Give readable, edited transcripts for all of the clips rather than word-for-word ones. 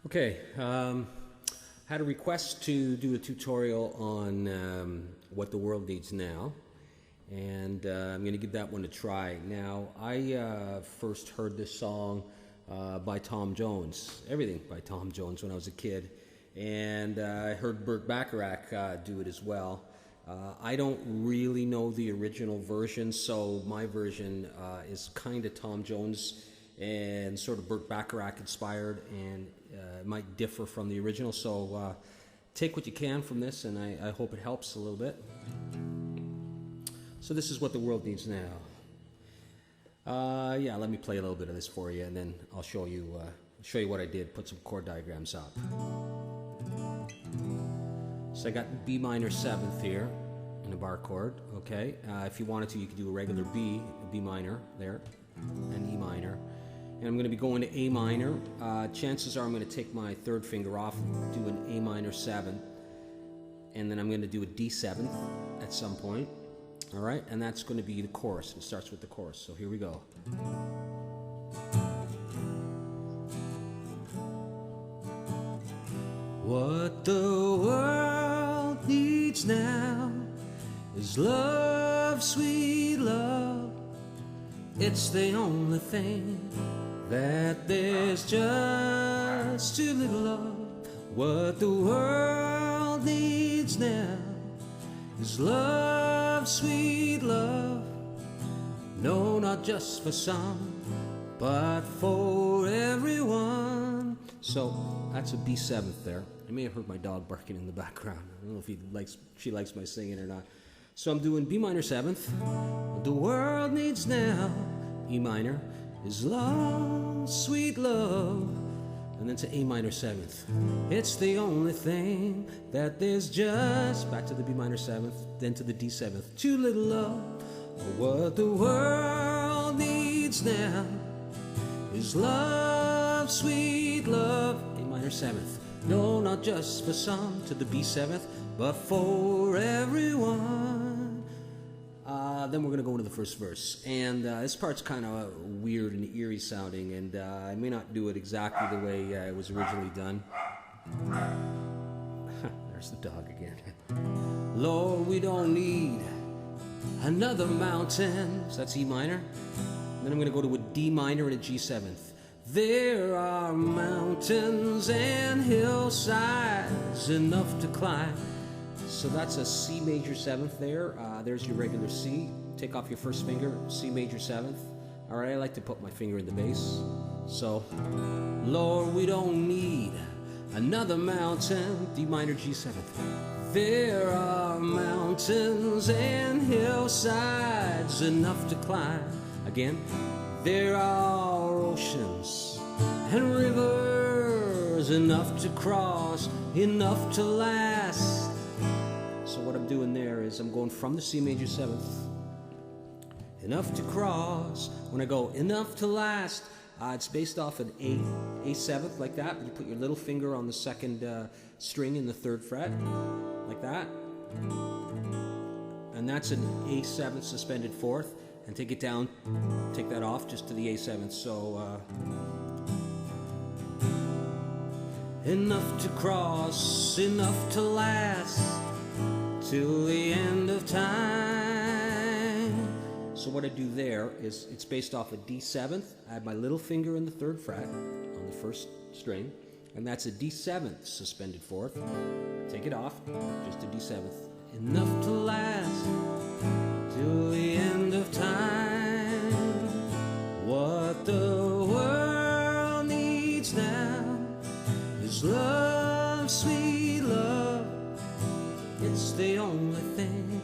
Okay, had a request to do a tutorial on what the world needs now, and I'm going to give that one a try. Now, I first heard this song by Tom Jones, everything by Tom Jones when I was a kid, and I heard Burt Bacharach do it as well. I don't really know the original version, so my version is kind of Tom Jones and sort of Burt Bacharach inspired, and it might differ from the original, so take what you can from this, and I hope it helps a little bit. So this is what the world needs now. Yeah, let me play a little bit of this for you, and then I'll show you what I did, put some chord diagrams up. So I got B minor 7th here in a bar chord, okay? If you wanted to, you could do a regular B minor there, and E minor. And I'm going to be going to A minor. Chances are I'm going to take my third finger off and do an A minor 7. And then I'm going to do a D 7th at some point. All right? And that's going to be the chorus. It starts with the chorus. So here we go. What the world needs now is love, sweet love. It's the only thing that there's just too little of. What the world needs now is love, sweet love. No, not just for some, but for everyone. So that's a B 7th there. You may have heard my dog barking in the background. I don't know if she likes my singing or not. So I'm doing B minor 7th. What the world needs now, E minor, is love, sweet love, and then to A minor 7th. It's the only thing that there's just, back to the B minor 7th, then to the D 7th, too little love. What the world needs now is love, sweet love, A minor 7th. No, not just for some, to the B 7th, but for everyone. Then we're going to go into the first verse, and this part's kind of weird and eerie sounding, and I may not do it exactly the way it was originally done. There's the dog again. Lord, we don't need another mountain. So that's E minor. Then I'm going to go to a D minor and a G 7th. There are mountains and hillsides enough to climb. So that's a C major 7th there. There's your regular C. Take off your first finger, C major 7th. All right, I like to put my finger in the bass. So, Lord, we don't need another mountain, D minor G 7th. There are mountains and hillsides enough to climb. Again, there are oceans and rivers enough to cross, enough to last. So what I'm doing there is I'm going from the C major 7th, enough to cross. When I go enough to last, it's based off an A 7th like that. You put your little finger on the second string in the 3rd fret, like that. And that's an A 7th suspended 4th. And take it down, take that off just to the A 7th. So, enough to cross, enough to last, till the end of time. So what I do there is it's based off a D 7th. I have my little finger in the 3rd fret on the first string, and that's a D 7th suspended 4th. Take it off, just a D 7th. Enough to last till the end of time. What the world needs now is love, sweet love. It's the only thing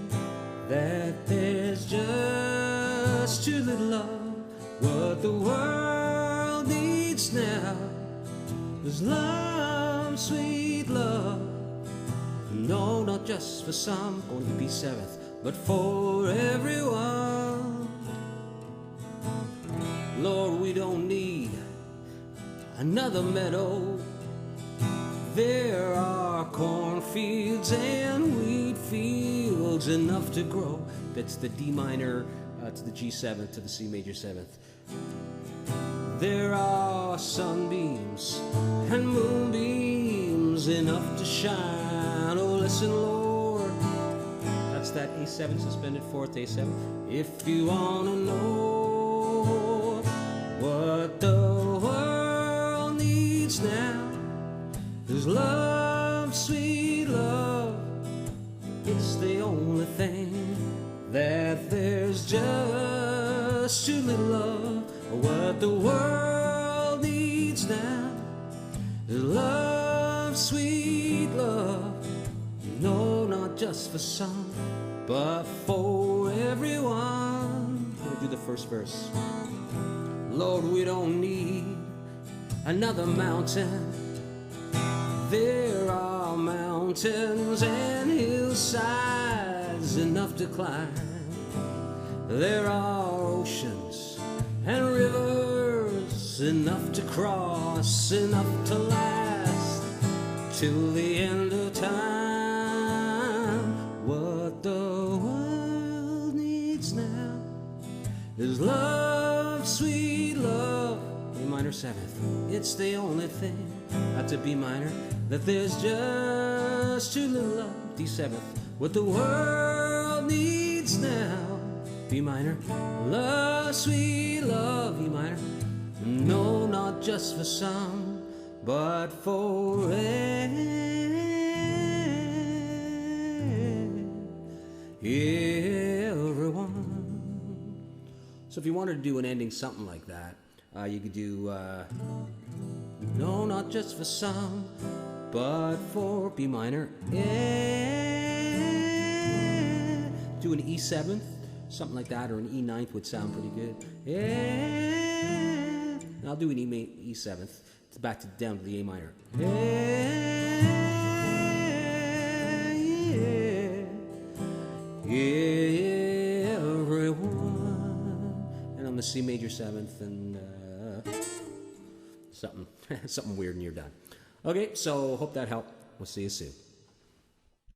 that there's just too little of. What the world needs now is love, sweet love. No, not just for some, going to be 7th, but for everyone. Lord, we don't need another meadow. There are cornfields and wheat fields enough to grow. That's the D minor to the G 7th to the C major 7th. There are sunbeams and moonbeams enough to shine. Oh, listen, Lord. That's that A7 suspended fourth A7. If you want to know what the world needs now is love, sweet love. It's the only thing that there's just too little of. What the world needs now is love, sweet love. No, not just for some, but for everyone. We'll do the first verse. Lord, we don't need another mountain. There are mountains and hillsides enough to climb. There are oceans and rivers enough to cross, enough to last till the end of time. What the world needs now is love, sweet love. A minor seventh, it's the only thing. That's a B minor, that there's just too little of. D seventh, what the world needs now. B minor, love, sweet love. E minor, no, not just for some, but for everyone. So if you wanted to do an ending something like that, you could do no, not just for some, but for B minor. Do an E seventh, something like that, or an E ninth would sound pretty good. And I'll do an E seventh. It's back to down to the A minor. Everyone. And on the C major seventh and something weird, and you're done. Okay, so hope that helped. We'll see you soon.